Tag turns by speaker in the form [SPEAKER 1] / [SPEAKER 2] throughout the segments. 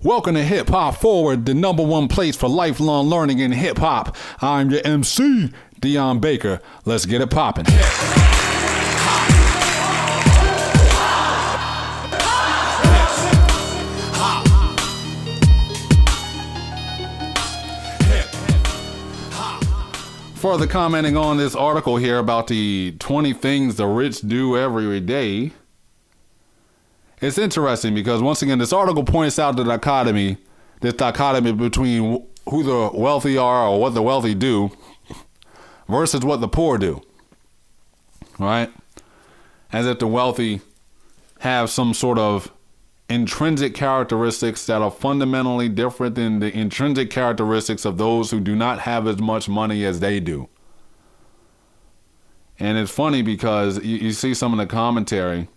[SPEAKER 1] Welcome to Hip Hop Forward, the number one place for lifelong learning in hip hop. I'm your MC, Dion Baker. Let's get it poppin'. Further commenting on this article here about the 20 things the rich do every day. It's interesting because, once again, this article points out this dichotomy between who the wealthy are or what the wealthy do versus what the poor do, right? As if the wealthy have some sort of intrinsic characteristics that are fundamentally different than the intrinsic characteristics of those who do not have as much money as they do. And it's funny because you see some of the commentary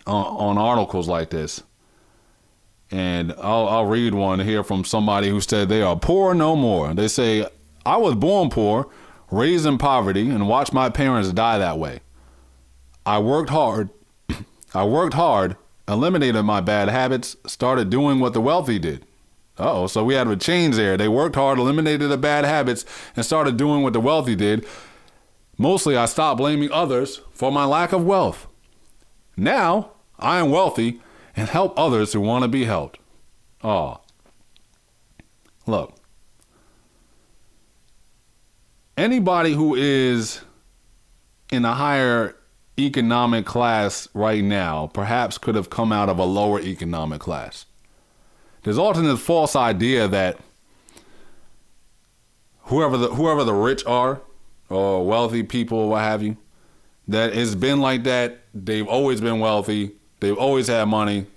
[SPEAKER 1] on articles like this, and I'll read one here from somebody who said they are poor no more. They say, I was born poor, raised in poverty, and watched my parents die that way. I worked hard, eliminated my bad habits, started doing what the wealthy did. So we had a change there. They worked hard, eliminated the bad habits, and started doing what the wealthy did. Mostly I stopped blaming others for my lack of wealth. Now I am wealthy and help others who want to be helped. Look, anybody who is in a higher economic class right now perhaps could have come out of a lower economic class. There's often this false idea that whoever the rich are, or wealthy people, or what have you, that it's been like that. They've always been wealthy. They've always had money,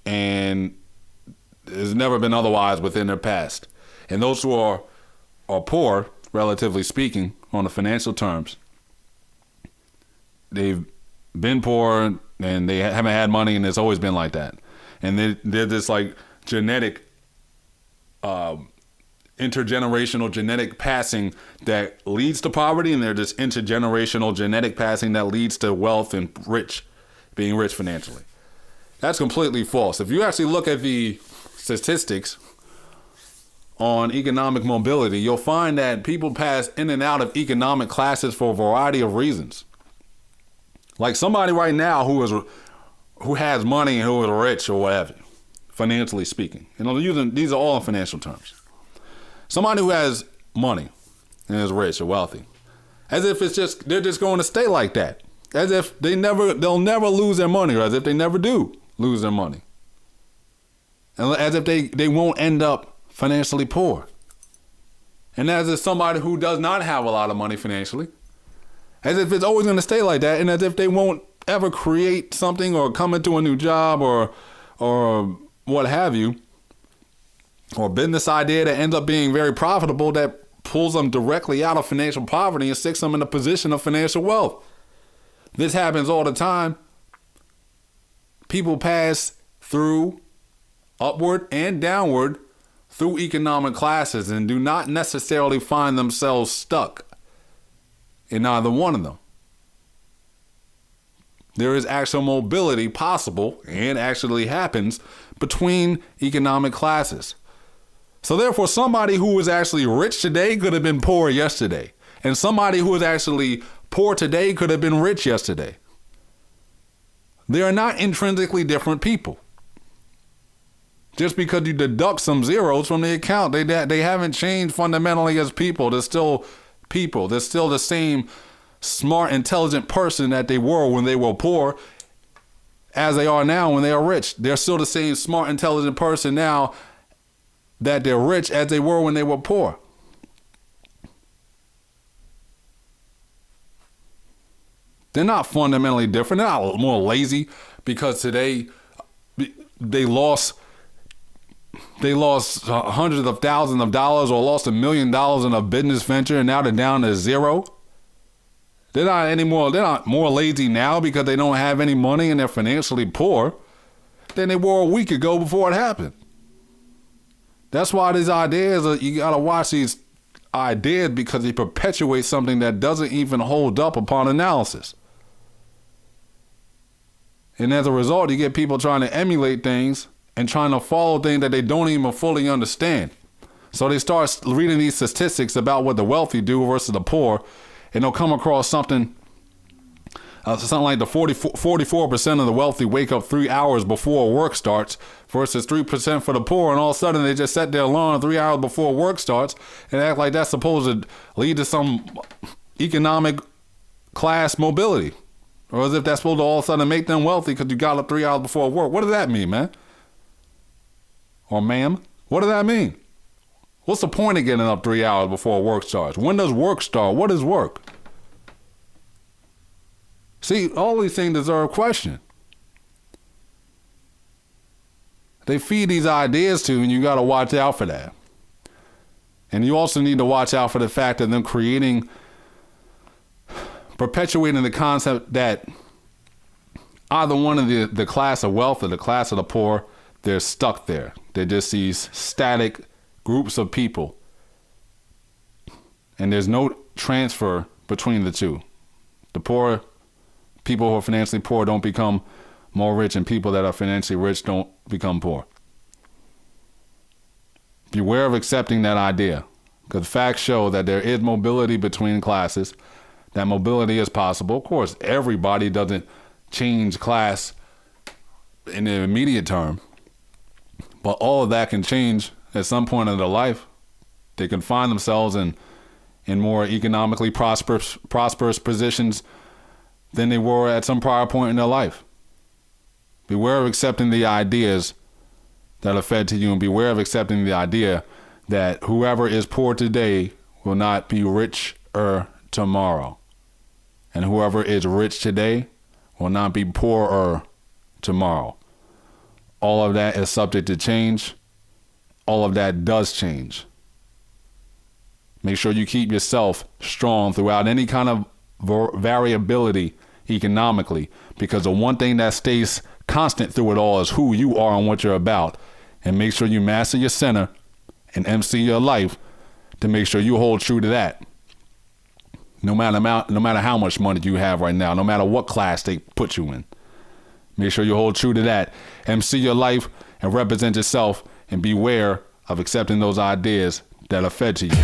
[SPEAKER 1] and it's never been otherwise within their past. And those who are poor, relatively speaking, on the financial terms, they've been poor and they haven't had money, and it's always been like that. And they're this like genetic, intergenerational genetic passing that leads to poverty, and there's this intergenerational genetic passing that leads to wealth and being rich financially. That's completely false. If you actually look at the statistics on economic mobility, you'll find that people pass in and out of economic classes for a variety of reasons. Like somebody right now who has money and who is rich or whatever, financially speaking. These are all in financial terms. Somebody who has money and is rich or wealthy, as if they're just going to stay like that, as if they'll never lose their money, or as if they never do lose their money, and as if they won't end up financially poor, and as if somebody who does not have a lot of money financially, as if it's always going to stay like that, and as if they won't ever create something or come into a new job or what have you, or business idea that ends up being very profitable that pulls them directly out of financial poverty and sticks them in a position of financial wealth. This happens all the time. People pass through upward and downward through economic classes and do not necessarily find themselves stuck in either one of them. There is actual mobility possible and actually happens between economic classes. So therefore, somebody who was actually rich today could have been poor yesterday. And somebody who is actually poor today could have been rich yesterday. They are not intrinsically different people. Just because you deduct some zeros from the account, they haven't changed fundamentally as people. They're still people. They're still the same smart, intelligent person that they were when they were poor as they are now when they are rich. They're still the same smart, intelligent person now that they're rich as they were when they were poor. They're not fundamentally different. They're not more lazy because today they lost hundreds of thousands of dollars or lost $1 million in a business venture and now they're down to zero. They're not more lazy now because they don't have any money and they're financially poor than they were a week ago before it happened. That's why these ideas, you got to watch these ideas because they perpetuate something that doesn't even hold up upon analysis. And as a result, you get people trying to emulate things and trying to follow things that they don't even fully understand. So they start reading these statistics about what the wealthy do versus the poor, and they'll come across something like the 44% of the wealthy wake up 3 hours before work starts versus 3% for the poor, and all of a sudden they just set their alarm 3 hours before work starts and act like that's supposed to lead to some economic class mobility, or as if that's supposed to all of a sudden make them wealthy because you got up 3 hours before work. What does that mean, man? Or ma'am? What does that mean? What's the point of getting up 3 hours before work starts? When does work start? What is work? See, all these things deserve question. They feed these ideas to you, and you got to watch out for that. And you also need to watch out for the fact of them perpetuating the concept that either one of the class of wealth or the class of the poor, they're stuck there. They're just these static groups of people. And there's no transfer between the two. The poor, people who are financially poor don't become more rich, and people that are financially rich don't become poor. Beware of accepting that idea, because facts show that there is mobility between classes. That mobility is possible. Of course, everybody doesn't change class in the immediate term, but all of that can change at some point in their life. They can find themselves in more economically prosperous positions than they were at some prior point in their life. Beware of accepting the ideas that are fed to you, and beware of accepting the idea that whoever is poor today will not be richer tomorrow. And whoever is rich today will not be poorer tomorrow. All of that is subject to change. All of that does change. Make sure you keep yourself strong throughout any kind of variability economically, because the one thing that stays constant through it all is who you are and what you're about. And make sure you master your center and MC your life to make sure you hold true to that. No matter how much money you have right now, no matter what class they put you in. Make sure you hold true to that. MC your life and represent yourself, and beware of accepting those ideas that are fed to you.